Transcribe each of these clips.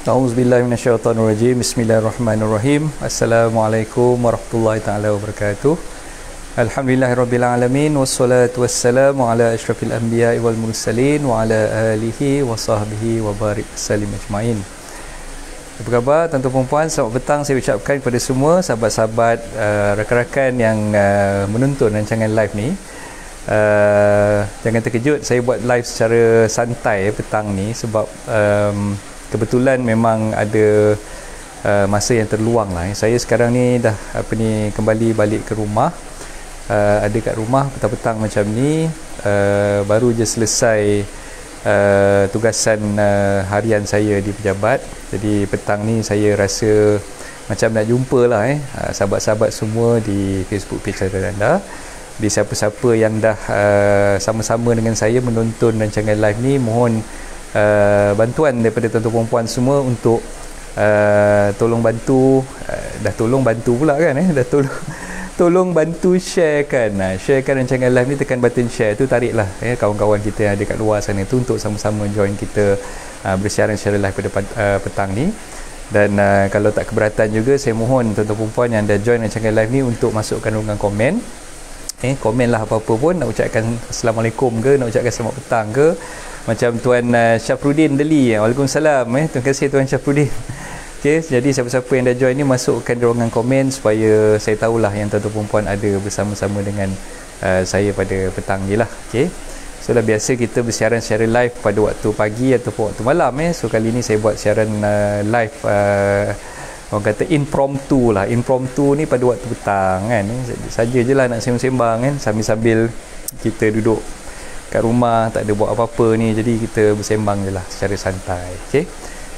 A'udzubillahi minasyaitonirrajim. Bismillahirrahmanirrahim. Assalamualaikum warahmatullahi taala wabarakatuh. Alhamdulillahirabbil alamin wassalatu wassalamu ala asyrafil anbiya'i wal mursalin wa ala alihi wa sahbihi wa barik salim ajmain. Apa khabar tuan-tuan dan puan? Selamat petang saya ucapkan kepada semua sahabat-sahabat rakan-rakan yang menonton rancangan live ni. Jangan terkejut, saya buat live secara santai petang ni sebab kebetulan memang ada masa yang terluang lah. Saya sekarang ni dah kembali balik ke rumah. Ada kat rumah petang-petang macam ni, baru je selesai tugasan harian saya di pejabat. Jadi petang ni saya rasa macam nak jumpa lah sahabat-sahabat semua di Facebook page anda. Di siapa-siapa yang dah sama-sama dengan saya menonton rancangan live ni, mohon bantuan daripada tuan-tuan puan semua untuk tolong bantu, dah tolong bantu pula kan, dah tolong bantu sharekan rancangan live ni. Tekan button share tu, tariklah kawan-kawan kita yang ada kat luar sana tu untuk sama-sama join kita bersiaran secara live pada petang ni. Dan kalau tak keberatan juga, saya mohon tuan-tuan puan yang dah join rancangan live ni untuk masukkan ruangan komen. Komen lah apa-apa pun, nak ucapkan Assalamualaikum ke, nak ucapkan selamat petang ke, macam Tuan Syafruddin Deli. Waalaikumsalam. Terima kasih Tuan Syafruddin. Jadi siapa-siapa yang dah join ni, masukkan di ruangan komen supaya saya tahulah yang tuan-tuan puan ada bersama-sama dengan saya pada petang ni lah. So dah biasa kita bersiaran secara live pada waktu pagi ataupun waktu malam. So kali ni saya buat siaran live, orang kata impromptu ni pada waktu petang kan. Saja je lah nak sembang-sembang kan, sambil-sambil kita duduk kat rumah, tak ada buat apa-apa ni, jadi kita bersembang je lah secara santai.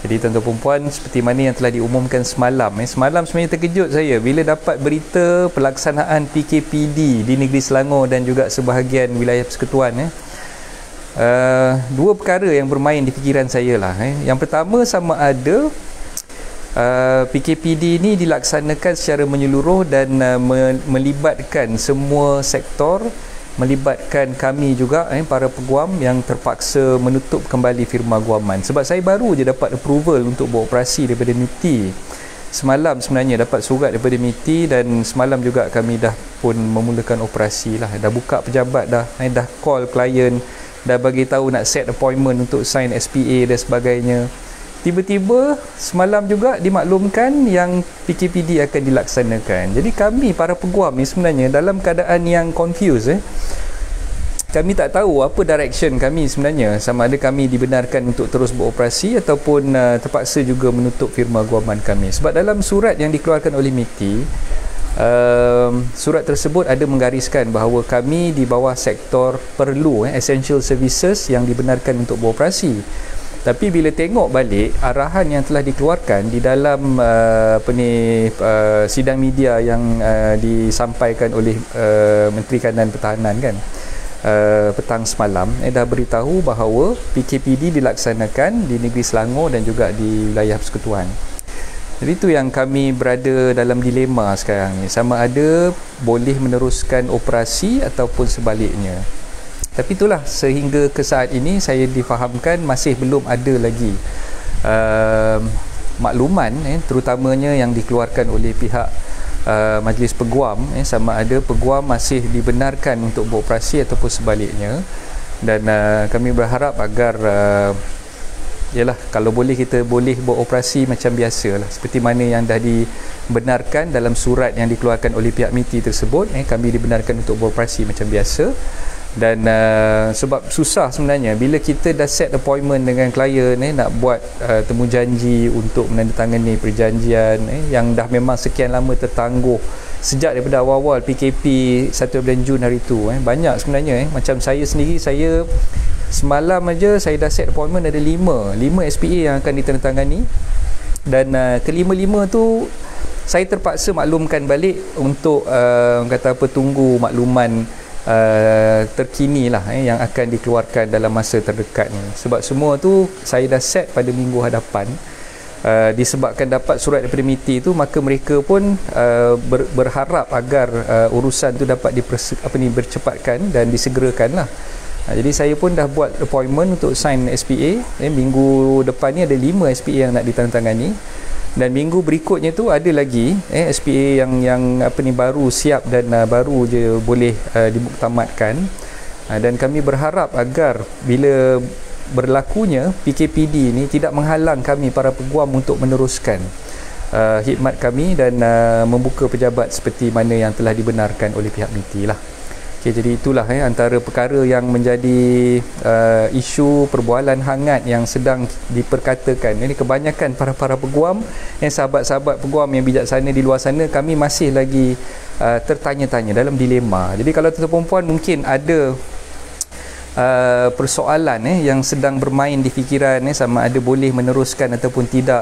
Jadi tuan-tuan puan, seperti mana yang telah diumumkan semalam, semalam sebenarnya terkejut saya bila dapat berita pelaksanaan PKPD di negeri Selangor dan juga sebahagian wilayah persekutuan. Dua perkara yang bermain di fikiran saya lah. Yang pertama, sama ada PKPD ini dilaksanakan secara menyeluruh dan melibatkan semua sektor, melibatkan kami juga, para peguam yang terpaksa menutup kembali firma guaman. Sebab saya baru je dapat approval untuk beroperasi daripada MITI semalam. Sebenarnya dapat surat daripada MITI, dan semalam juga kami dah pun memulakan operasi lah. Dah buka pejabat dah, dah call klien, dah bagi tahu nak set appointment untuk sign SPA dan sebagainya. Tiba-tiba semalam juga dimaklumkan yang PKPD akan dilaksanakan. Jadi kami para peguam ni sebenarnya dalam keadaan yang confused. Kami tak tahu apa direction kami sebenarnya, sama ada kami dibenarkan untuk terus beroperasi ataupun terpaksa juga menutup firma guaman kami. Sebab dalam surat yang dikeluarkan oleh MITI, surat tersebut ada menggariskan bahawa kami di bawah sektor perlu, essential services, yang dibenarkan untuk beroperasi. Tapi bila tengok balik arahan yang telah dikeluarkan di dalam sidang media yang disampaikan oleh Menteri Kanan Pertahanan kan, petang semalam, dah beritahu bahawa PKPD dilaksanakan di negeri Selangor dan juga di wilayah persekutuan. Jadi itu yang kami berada dalam dilema sekarang ni, sama ada boleh meneruskan operasi ataupun sebaliknya. Tapi itulah, sehingga ke saat ini saya difahamkan masih belum ada lagi makluman, terutamanya yang dikeluarkan oleh pihak Majlis Peguam, sama ada peguam masih dibenarkan untuk beroperasi ataupun sebaliknya. Dan kami berharap agar yalah, kalau boleh kita boleh beroperasi macam biasa lah, seperti mana yang dah dibenarkan dalam surat yang dikeluarkan oleh pihak MITI tersebut. Kami dibenarkan untuk beroperasi macam biasa. Dan sebab susah sebenarnya bila kita dah set appointment dengan klien, nak buat temu janji untuk menandatangani perjanjian yang dah memang sekian lama tertangguh sejak daripada awal-awal PKP 1 bulan Jun hari tu. Banyak sebenarnya, macam saya sendiri, saya semalam aja saya dah set appointment ada 5 SPA yang akan ditandatangani, dan kelima-lima tu saya terpaksa maklumkan balik untuk kata apa, tunggu makluman terkini lah yang akan dikeluarkan dalam masa terdekat ni. Sebab semua tu saya dah set pada minggu hadapan. Disebabkan dapat surat daripada MITI tu, maka mereka pun berharap agar urusan tu dapat bercepatkan dan disegerakan lah. Jadi saya pun dah buat appointment untuk sign SPA. Minggu depan ni ada 5 SPA yang nak ditandatangani, dan minggu berikutnya tu ada lagi SPA yang baru siap dan baru je boleh dimuktamadkan. Dan kami berharap agar bila berlakunya PKPD ni tidak menghalang kami para peguam untuk meneruskan khidmat kami dan membuka pejabat seperti mana yang telah dibenarkan oleh pihak MITI lah. Okay, jadi itulah antara perkara yang menjadi isu perbualan hangat yang sedang diperkatakan. Ini kebanyakan para peguam, sahabat-sahabat peguam yang bijaksana di luar sana, kami masih lagi tertanya-tanya dalam dilema. Jadi kalau tuan-tuan perempuan mungkin ada persoalan yang sedang bermain di fikiran, sama ada boleh meneruskan ataupun tidak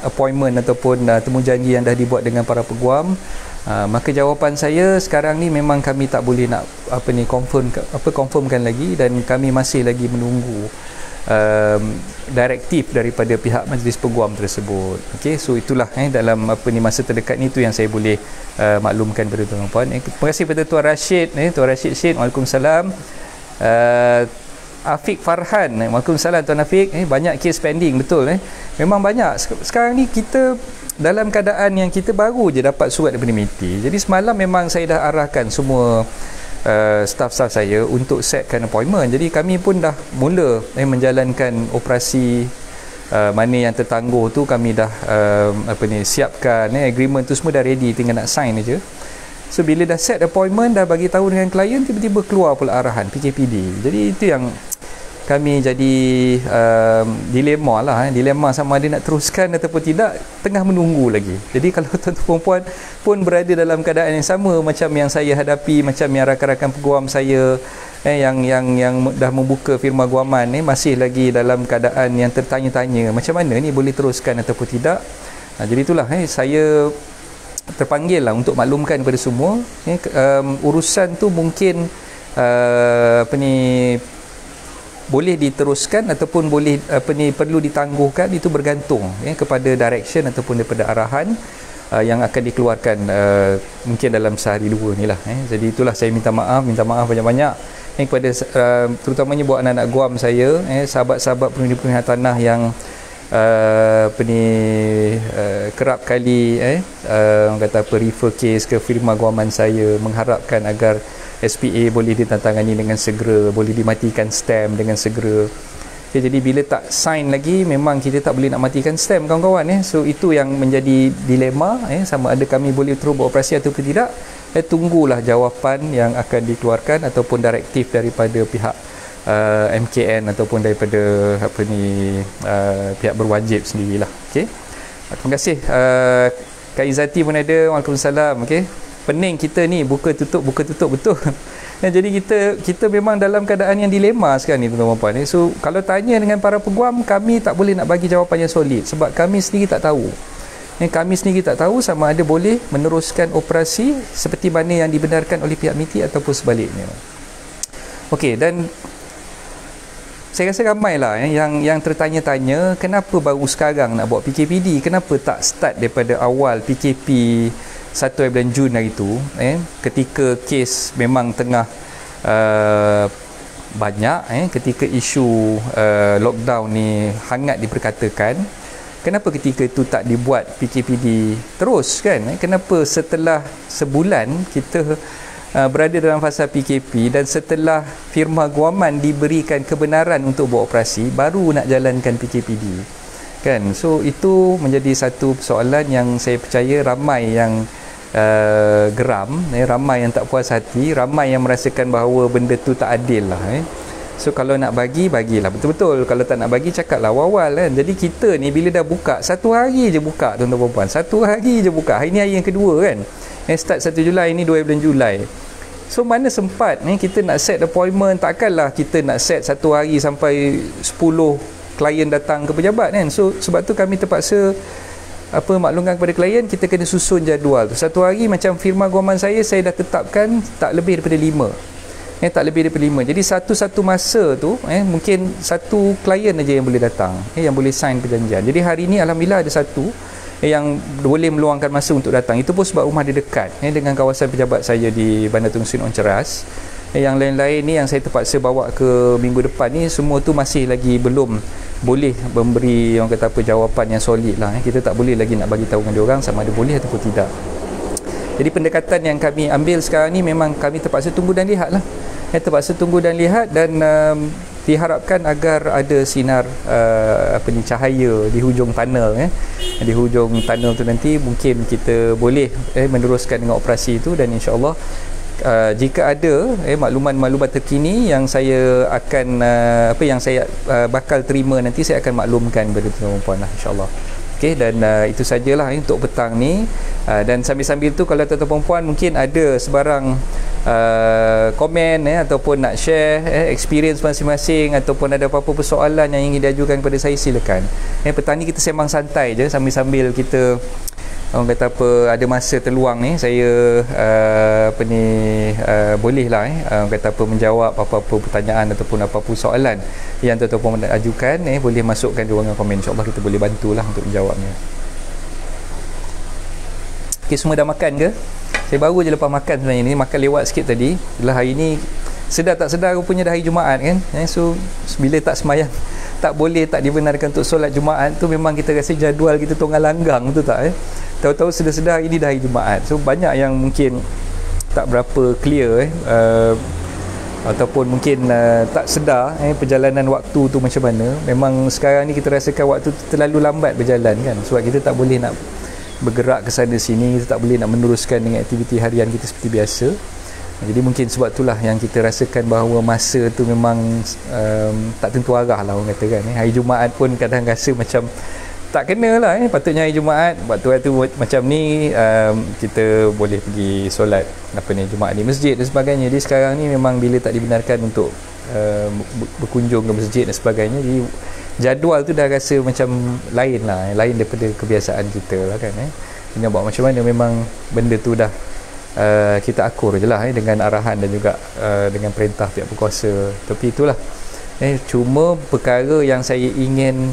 appointment ataupun temujanji yang dah dibuat dengan para peguam, maka jawapan saya sekarang ni memang kami tak boleh nak confirmkan lagi, dan kami masih lagi menunggu direktif daripada pihak Majlis Peguam tersebut. Okey, so itulah dalam masa terdekat ni, itu yang saya boleh maklumkan kepada tuan-tuan. Terima kasih kepada Tuan Rashid, Tuan Rashid Syed. Waalaikumsalam. Afiq Farhan, waalaikumsalam Tuan Afiq. Banyak kes pending, betul memang banyak. Sekarang ni kita dalam keadaan yang kita baru je dapat surat daripada MITI. Jadi semalam memang saya dah arahkan semua staff-staff saya untuk setkan appointment. Jadi kami pun dah mula menjalankan operasi mana yang tertangguh tu. Kami dah siapkan agreement tu semua dah ready, tinggal nak sign aja. So bila dah set appointment, dah bagi tahu dengan klien, tiba-tiba keluar pula arahan PKPD. Jadi itu yang kami jadi dilema lah, dilema sama ada nak teruskan ataupun tidak, tengah menunggu lagi. Jadi kalau tuan-tuan perempuan pun berada dalam keadaan yang sama macam yang saya hadapi, macam yang rakan-rakan peguam saya yang dah membuka firma guaman masih lagi dalam keadaan yang tertanya-tanya macam mana ni boleh teruskan ataupun tidak. Jadi itulah saya terpanggil lah untuk maklumkan kepada semua. Urusan tu mungkin boleh diteruskan ataupun boleh perlu ditangguhkan, itu bergantung kepada direction ataupun daripada arahan yang akan dikeluarkan mungkin dalam sehari dua ni lah. Jadi itulah saya minta maaf banyak-banyak kepada terutamanya buat anak-anak guam saya, sahabat-sahabat pemindah tanah yang kerap kali orang kata refer case ke firma guaman saya, mengharapkan agar SPA boleh ditandatangani dengan segera, boleh dimatikan stamp dengan segera. Jadi bila tak sign lagi, memang kita tak boleh nak matikan stamp, kawan-kawan. So itu yang menjadi dilema, sama ada kami boleh terus beroperasi atau tidak. Tunggulah jawapan yang akan dikeluarkan ataupun direktif daripada pihak MKN ataupun daripada pihak berwajib sendirilah. Okey. Terima kasih. Kak Izzati pun ada. Waalaikumsalam. Okey. Pening kita ni buka tutup betul. Jadi kita memang dalam keadaan yang dilema sekarang ni, tuan-tuan puan. So kalau tanya dengan para peguam, kami tak boleh nak bagi jawapan yang solid sebab kami sendiri tak tahu. Kami sendiri tak tahu sama ada boleh meneruskan operasi seperti mana yang dibenarkan oleh pihak MITI ataupun sebaliknya. Okey, dan saya rasa ramailah yang tertanya-tanya kenapa baru sekarang nak buat PKPD, kenapa tak start daripada awal PKP 1 bulan Jun hari tu, ketika kes memang tengah banyak, ketika isu lockdown ni hangat diperkatakan. Kenapa ketika itu tak dibuat PKPD terus kan? Kenapa setelah sebulan kita berada dalam fasa PKP dan setelah firma guaman diberikan kebenaran untuk buat operasi, baru nak jalankan PKPD kan? So itu menjadi satu persoalan yang saya percaya ramai yang geram, ramai yang tak puas hati, ramai yang merasakan bahawa benda tu tak adil lah. So kalau nak bagilah betul-betul, kalau tak nak bagi cakaplah awal kan. Jadi kita ni bila dah buka, satu hari je buka tuan-tuan puan, satu hari je buka. Hari ni hari yang kedua kan, start 1 Julai ni 2 bulan Julai. So mana sempat kita nak set appointment, takkanlah kita nak set satu hari sampai 10 klien datang ke pejabat kan. So sebab tu kami terpaksa maklumkan kepada klien, kita kena susun jadual tu. Satu hari macam firma guaman saya dah tetapkan tak lebih daripada 5. Tak lebih daripada 5. Jadi satu-satu masa tu mungkin satu klien aja yang boleh datang, yang boleh sign perjanjian. Jadi hari ni alhamdulillah ada satu yang boleh meluangkan masa untuk datang. Itu pun sebab rumah dia dekat dengan kawasan pejabat saya di Bandar Tunku Seri On Ceras. Yang lain-lain ni yang saya terpaksa bawa ke minggu depan ni, semua tu masih lagi belum boleh memberi orang kata apa jawapan yang solid lah. Kita tak boleh lagi nak bagi tahu dengan diorang sama ada boleh ataupun tidak. Jadi pendekatan yang kami ambil sekarang ni memang kami terpaksa tunggu dan lihat lah. Terpaksa tunggu dan lihat, dan diharapkan agar ada sinar cahaya di hujung tunnel. Di hujung tunnel tu nanti mungkin kita boleh meneruskan dengan operasi itu, dan insya-Allah jika ada maklumat-maklumat terkini yang saya akan yang saya bakal terima nanti, saya akan maklumkan kepada tuan-tuan puan lah, insya-Allah. Okey, dan itu sajalah untuk petang ni. Dan sambil-sambil tu kalau tuan-tuan puan mungkin ada sebarang komen ataupun nak share experience masing-masing, ataupun ada apa-apa persoalan yang ingin diajukan kepada saya, silakan. Petang ni kita sembang santai je sambil-sambil kita orang kata apa ada masa terluang ni, saya bolehlah orang kata apa menjawab apa-apa pertanyaan ataupun apa-apa soalan yang tuan-tuan nak ajukan, boleh masukkan di ruangan komen, insya-Allah kita boleh bantulah untuk menjawabnya. Okey, semua dah makan ke? Saya baru je lepas makan sebenarnya ni, makan lewat sikit tadi. Lah hari ni sedar tak sedar rupanya dah hari Jumaat kan. So bila tak semayang, tak boleh, tak dibenarkan untuk solat Jumaat tu, memang kita rasa jadual kita tunggal langgang tu tak tahu-tahu sedar-sedar ini dah hari Jumaat. So banyak yang mungkin tak berapa clear ataupun mungkin tak sedar perjalanan waktu tu macam mana. Memang sekarang ni kita rasakan waktu tu terlalu lambat berjalan kan, sebab kita tak boleh nak bergerak ke sana sini, kita tak boleh nak meneruskan dengan aktiviti harian kita seperti biasa. Jadi mungkin sebab itulah yang kita rasakan bahawa masa tu memang tak tentu arah lah orang kata kan. Hari Jumaat pun kadang rasa macam tak kena lah patutnya hari Jumaat, waktu macam ni kita boleh pergi solat Jumaat di masjid dan sebagainya. Jadi sekarang ni memang bila tak dibenarkan untuk berkunjung ke masjid dan sebagainya, jadi jadual tu dah rasa macam lain lah, lain daripada kebiasaan kita lah kan. Nak buat macam mana, memang benda tu dah kita akur je lah dengan arahan dan juga dengan perintah pihak berkuasa. Tapi itulah cuma perkara yang saya ingin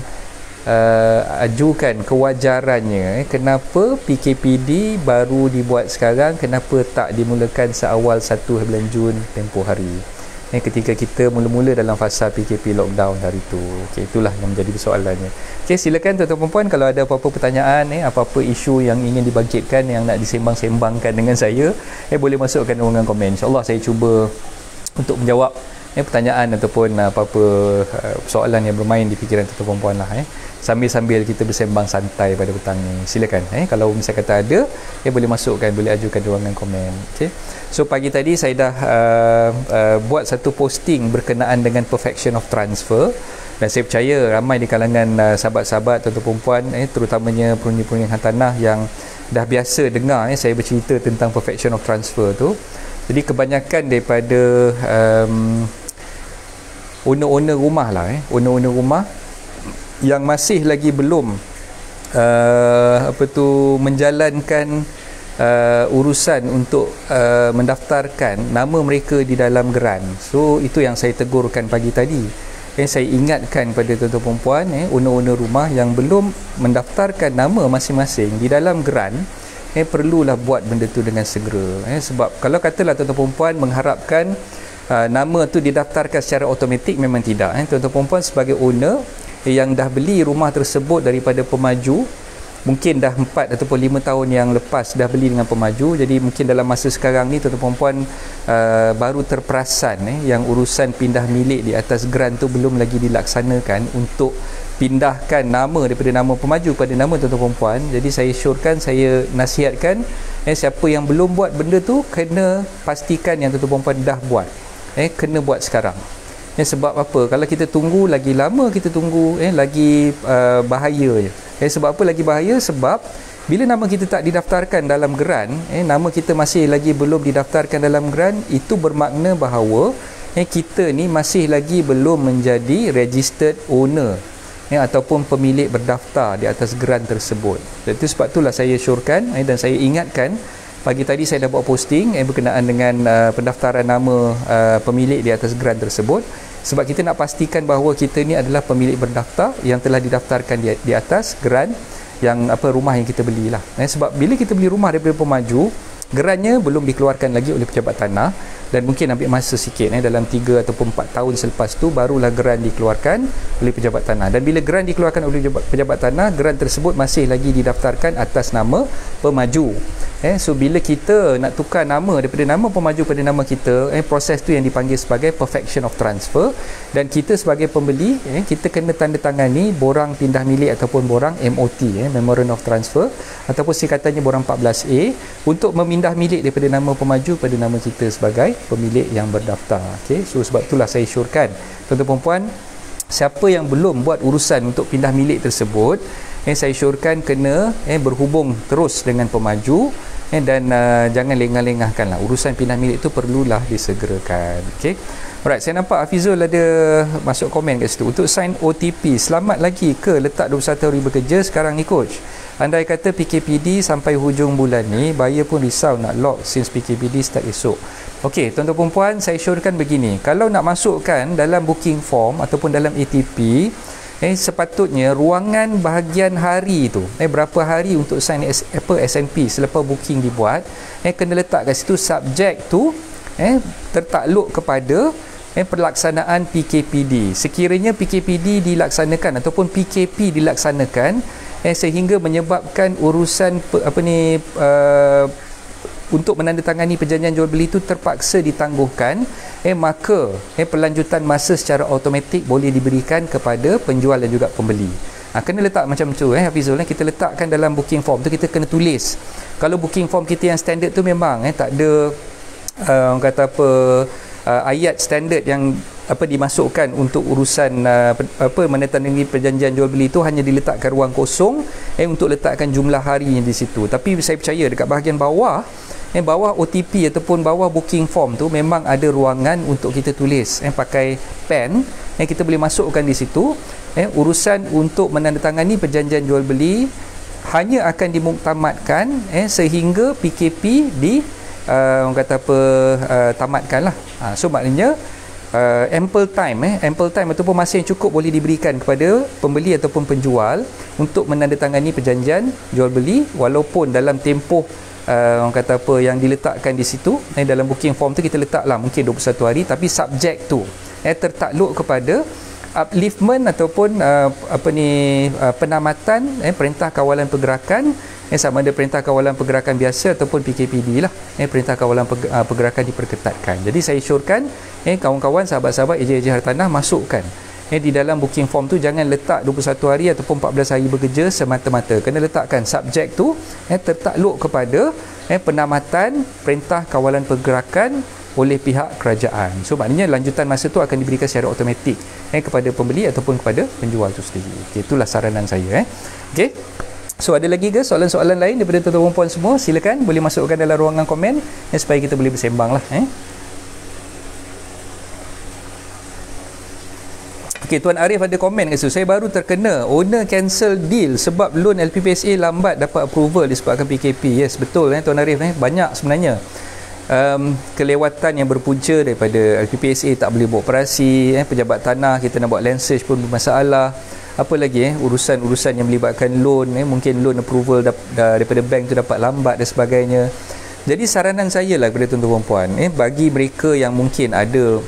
ajukan kewajarannya, kenapa PKPD baru dibuat sekarang, kenapa tak dimulakan seawal 1 bulan Jun tempoh hari ketika kita mula-mula dalam fasa PKP lockdown hari tu. Okay, itulah yang menjadi persoalannya. Okay, silakan tuan-tuan puan kalau ada apa-apa pertanyaan apa-apa isu yang ingin dibangkitkan, yang nak disembang-sembangkan dengan saya, boleh masukkan ruangan komen. InsyaAllah saya cuba untuk menjawab pertanyaan ataupun apa-apa soalan yang bermain di fikiran tuan-tuan puan lah sambil-sambil kita bersembang santai pada petang ni. Silakan kalau misalnya kata ada, boleh masukkan, boleh ajukan di ruangan komen. Okay. So pagi tadi saya dah buat satu posting berkenaan dengan perfection of transfer, dan saya percaya ramai di kalangan sahabat-sahabat tuan-tuan puan terutamanya pengundi-pengundi hartanah yang dah biasa dengar saya bercerita tentang perfection of transfer tu. Jadi kebanyakan daripada owner-owner rumah lah owner-owner rumah yang masih lagi belum menjalankan urusan untuk mendaftarkan nama mereka di dalam geran. So itu yang saya tegurkan pagi tadi. Saya ingatkan pada tuan-tuan puan owner-owner rumah yang belum mendaftarkan nama masing-masing di dalam geran, perlulah buat benda tu dengan segera. Sebab kalau katalah tuan-tuan puan mengharapkan nama tu didaftarkan secara automatik, memang tidak. Tuan-tuan puan sebagai owner yang dah beli rumah tersebut daripada pemaju, mungkin dah 4 ataupun 5 tahun yang lepas dah beli dengan pemaju, jadi mungkin dalam masa sekarang ni tuan-tuan puan baru terperasan yang urusan pindah milik di atas geran tu belum lagi dilaksanakan untuk pindahkan nama daripada nama pemaju pada nama tuan-tuan puan. Jadi saya syorkan, saya nasihatkan siapa yang belum buat benda tu, kena pastikan yang tuan-tuan puan dah buat, kena buat sekarang. Sebab apa? Kalau kita tunggu lagi lama, kita tunggu lagi bahaya je. Sebab apa lagi bahaya? Sebab bila nama kita tak didaftarkan dalam geran, nama kita masih lagi belum didaftarkan dalam geran, itu bermakna bahawa kita ni masih lagi belum menjadi registered owner ataupun pemilik berdaftar di atas geran tersebut. Itu sebab itulah saya syorkan dan saya ingatkan. Pagi tadi saya dah buat posting berkenaan dengan pendaftaran nama pemilik di atas geran tersebut, sebab kita nak pastikan bahawa kita ni adalah pemilik berdaftar yang telah didaftarkan di atas geran yang rumah yang kita belilah. Sebab bila kita beli rumah daripada pemaju, gerannya belum dikeluarkan lagi oleh pejabat tanah, dan mungkin ambil masa sikit dalam 3 ataupun 4 tahun selepas tu barulah geran dikeluarkan oleh pejabat tanah. Dan bila geran dikeluarkan oleh pejabat tanah, geran tersebut masih lagi didaftarkan atas nama pemaju. So bila kita nak tukar nama daripada nama pemaju pada nama kita, proses tu yang dipanggil sebagai perfection of transfer, dan kita sebagai pembeli kita kena tanda tangani borang pindah milik ataupun borang MOT, Memorandum of Transfer, ataupun singkatannya borang 14A, untuk memindah milik daripada nama pemaju pada nama kita sebagai pemilik yang berdaftar. So sebab itulah saya syorkan tuan-tuan dan puan, siapa yang belum buat urusan untuk pindah milik tersebut, saya syorkan kena berhubung terus dengan pemaju, dan jangan lengah-lengahkanlah urusan pindah milik itu, perlulah disegerakan. Alright, saya nampak Hafizul ada masuk komen kat situ. Untuk sign OTP, selamat lagi ke letak 21 hari bekerja sekarang ni coach? Andai kata PKPD sampai hujung bulan ni, buyer pun risau nak lock since PKPD start esok. Okey, tuan-tuan dan puan, saya syorkan begini, kalau nak masukkan dalam booking form ataupun dalam ATP, sepatutnya ruangan bahagian hari tu, berapa hari untuk sign SNP selepas booking dibuat, kena letak kat situ subject tu tertakluk kepada pelaksanaan PKPD. Sekiranya PKPD dilaksanakan ataupun PKP dilaksanakan sehingga menyebabkan urusan untuk menandatangani perjanjian jual beli itu terpaksa ditangguhkan, maka pelanjutan masa secara automatik boleh diberikan kepada penjual dan juga pembeli. Kena letak macam tu Hafizul, kita letakkan dalam booking form tu, kita kena tulis. Kalau booking form kita yang standard tu memang tak ada orang kata ayat standard yang dimasukkan untuk urusan menandatangani perjanjian jual beli itu, hanya diletakkan ruang kosong untuk letakkan jumlah harinya di situ. Tapi saya percaya dekat bahagian bawah OTP ataupun bawah booking form tu memang ada ruangan untuk kita tulis pakai pen, kita boleh masukkan di situ urusan untuk menandatangani perjanjian jual beli hanya akan dimuktamadkan sehingga PKP orang kata tamatkanlah. So maknanya ample time ataupun masa yang cukup boleh diberikan kepada pembeli ataupun penjual untuk menandatangani perjanjian jual beli, walaupun dalam tempoh orang kata yang diletakkan di situ dalam booking form tu kita letaklah mungkin 21 hari, tapi subjek tu tertakluk kepada upliftment ataupun penamatan perintah kawalan pergerakan, sama ada perintah kawalan pergerakan biasa ataupun PKPD lah, perintah kawalan pergerakan diperketatkan. Jadi saya syorkan kawan-kawan, sahabat-sahabat ejen-ejen hartanah, masukkan di dalam booking form tu, jangan letak 21 hari ataupun 14 hari bekerja semata-mata. Kena letakkan subjek tu tertakluk kepada penamatan perintah kawalan pergerakan oleh pihak kerajaan. So maknanya lanjutan masa tu akan diberikan secara automatik kepada pembeli ataupun kepada penjual tu sendiri. Itulah saranan saya. So ada lagi ke soalan-soalan lain daripada tuan-tuan dan puan semua? Silakan boleh masukkan dalam ruangan komen supaya kita boleh bersembang lah. Okey, Tuan Arif ada komen kat situ. Saya baru terkena owner cancel deal sebab loan LPPSA lambat dapat approval disebabkan PKP. Yes, betul Tuan Arif. Banyak sebenarnya kelewatan yang berpunca daripada LPPSA tak boleh buat operasi, pejabat tanah kita nak buat land search pun bermasalah. Apa lagi urusan-urusan yang melibatkan loan, mungkin loan approval daripada bank tu dapat lambat dan sebagainya. Jadi saranan saya lah kepada tuan-tuan puan, bagi mereka yang mungkin ada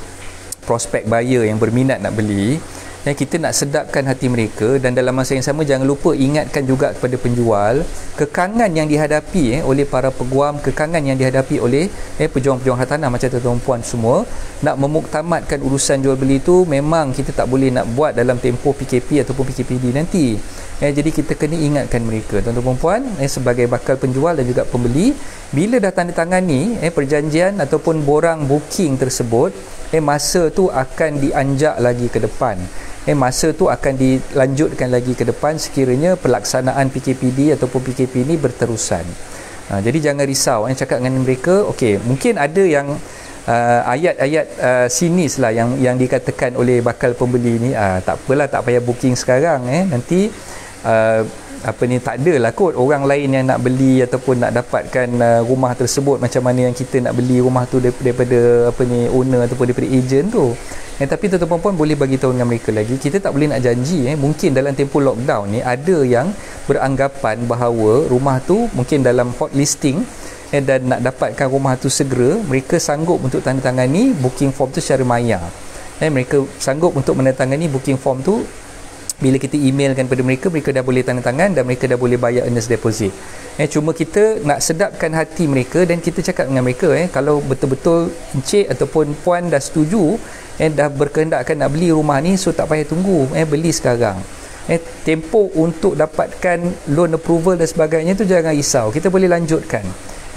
prospek buyer yang berminat nak beli, kita nak sedapkan hati mereka, dan dalam masa yang sama jangan lupa ingatkan juga kepada penjual kekangan yang dihadapi oleh para peguam, kekangan yang dihadapi oleh pejuang-pejuang hartanah macam tuan-tuan puan semua. Nak memuktamadkan urusan jual beli itu memang kita tak boleh nak buat dalam tempoh PKP ataupun PKPD nanti. Jadi kita kena ingatkan mereka tuan-tuan puan sebagai bakal penjual dan juga pembeli, bila dah tanda tangani perjanjian ataupun borang booking tersebut, masa tu akan dianjak lagi ke depan. Masa tu akan dilanjutkan lagi ke depan sekiranya pelaksanaan PKPD ataupun PKP ini berterusan. Jadi jangan risau, cakap dengan mereka, okey, mungkin ada yang ayat-ayat sinis lah yang dikatakan oleh bakal pembeli ni, tak apalah, tak payah booking sekarang, nanti tak adalah kot orang lain yang nak beli ataupun nak dapatkan rumah tersebut macam mana yang kita nak beli rumah tu daripada owner ataupun daripada ejen tu. Tapi tuan-tuan puan boleh bagi tahu dengan mereka lagi, kita tak boleh nak janji mungkin dalam tempoh lockdown ni ada yang beranggapan bahawa rumah tu mungkin dalam hot listing dan nak dapatkan rumah tu segera, mereka sanggup untuk tandatangani booking form tu secara maya. Mereka sanggup untuk menandatangani booking form tu. Bila kita emailkan pada mereka, mereka dah boleh tanda tangan dan mereka dah boleh bayar earnest deposit. Cuma kita nak sedapkan hati mereka dan kita cakap dengan mereka, kalau betul-betul encik ataupun puan dah setuju, dah berkehendakkan nak beli rumah ni, so tak payah tunggu, beli sekarang. Tempoh untuk dapatkan loan approval dan sebagainya tu jangan risau, kita boleh lanjutkan.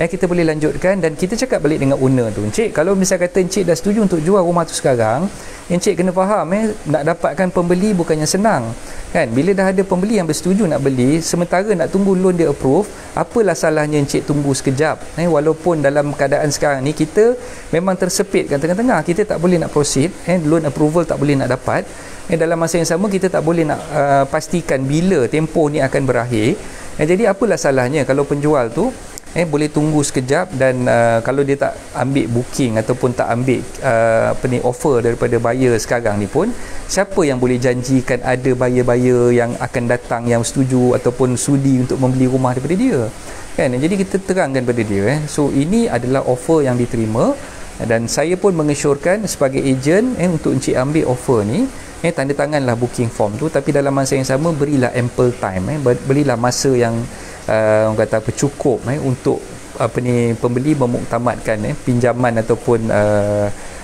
Kita boleh lanjutkan dan kita cakap balik dengan owner tu, encik, kalau misal kata encik dah setuju untuk jual rumah tu sekarang, encik kena faham, nak dapatkan pembeli bukannya senang kan. Bila dah ada pembeli yang bersetuju nak beli, sementara nak tunggu loan dia approve, apalah salahnya encik tunggu sekejap. Walaupun dalam keadaan sekarang ni kita memang tersepit kan, tengah-tengah kita tak boleh nak proceed, loan approval tak boleh nak dapat, dalam masa yang sama kita tak boleh nak pastikan bila tempoh ni akan berakhir. Jadi apalah salahnya kalau penjual tu boleh tunggu sekejap dan kalau dia tak ambil booking ataupun tak ambil offer daripada buyer sekarang ni pun, siapa yang boleh janjikan ada buyer-buyer yang akan datang yang setuju ataupun sudi untuk membeli rumah daripada dia kan. Jadi kita terangkan pada dia, so ini adalah offer yang diterima dan saya pun mengesyorkan sebagai ejen untuk encik ambil offer ni, tanda tanganlah booking form tu, tapi dalam masa yang sama berilah ample time, berilah masa yang orang kata apa, cukup untuk pembeli memuktamadkan pinjaman ataupun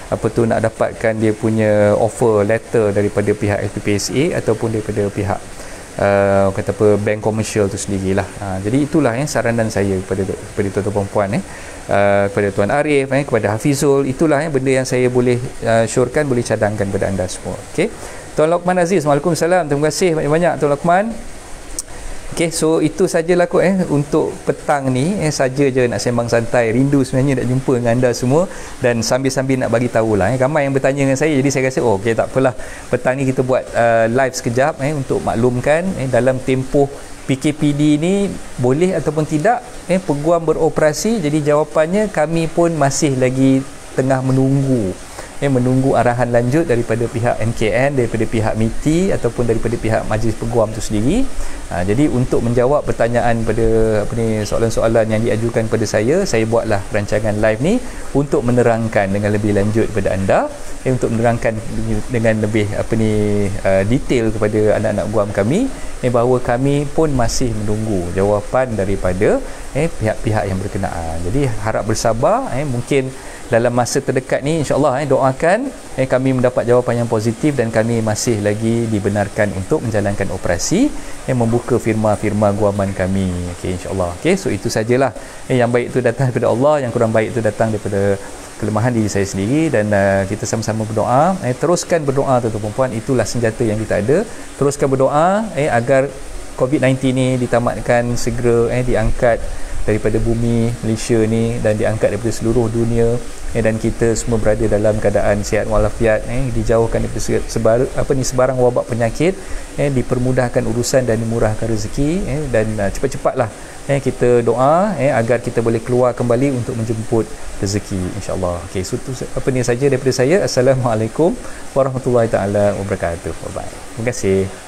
apa tu, nak dapatkan dia punya offer letter daripada pihak LPPSA ataupun daripada pihak kata apa, bank komersial tu sendirilah. Jadi itulah saranan saya kepada tuan-tuan puan, kepada Tuan Arif, kepada Hafizul, itulah benda yang saya boleh syorkan, boleh cadangkan kepada anda semua. Okey, Tuan Lokman Aziz, Waalaikumsalam, terima kasih banyak-banyak Tuan Lokman. Okey, so itu sajalah kot untuk petang ni, saja je nak sembang santai, rindu sebenarnya nak jumpa dengan anda semua dan sambil-sambil nak bagi tahulah, ramai yang bertanya dengan saya, jadi saya rasa okey tak apalah, petang ni kita buat live sekejap untuk maklumkan dalam tempoh PKPD ni boleh ataupun tidak peguam beroperasi. Jadi jawapannya kami pun masih lagi tengah menunggu arahan lanjut daripada pihak MKN, daripada pihak MITI ataupun daripada pihak Majlis Peguam tu sendiri. Jadi untuk menjawab pertanyaan pada soalan-soalan yang diajukan kepada saya buatlah rancangan live ni untuk menerangkan dengan lebih lanjut kepada anda, untuk menerangkan dengan lebih detail kepada anak-anak guam kami bahawa kami pun masih menunggu jawapan daripada pihak-pihak yang berkenaan. Jadi harap bersabar, mungkin dalam masa terdekat ni insya-Allah doakan kami mendapat jawapan yang positif dan kami masih lagi dibenarkan untuk menjalankan operasi membuka firma-firma guaman kami. Okey, insya-Allah. Okey, so itu sajalah. Yang baik itu datang daripada Allah, yang kurang baik itu datang daripada kelemahan diri saya sendiri dan kita sama-sama berdoa. Teruskan berdoa tuan-tuan puan, itulah senjata yang kita ada. Teruskan berdoa agar COVID-19 ni ditamatkan segera, diangkat daripada bumi Malaysia ni dan diangkat daripada seluruh dunia, dan kita semua berada dalam keadaan sihat walafiat, dijauhkan daripada sebarang wabak penyakit, dipermudahkan urusan dan dimurahkan rezeki, dan cepat-cepatlah kita doa agar kita boleh keluar kembali untuk menjemput rezeki, insya-Allah. Okey, so itu saja daripada saya. Assalamualaikum warahmatullahi taala wabarakatuh. Bye bye. Terima kasih.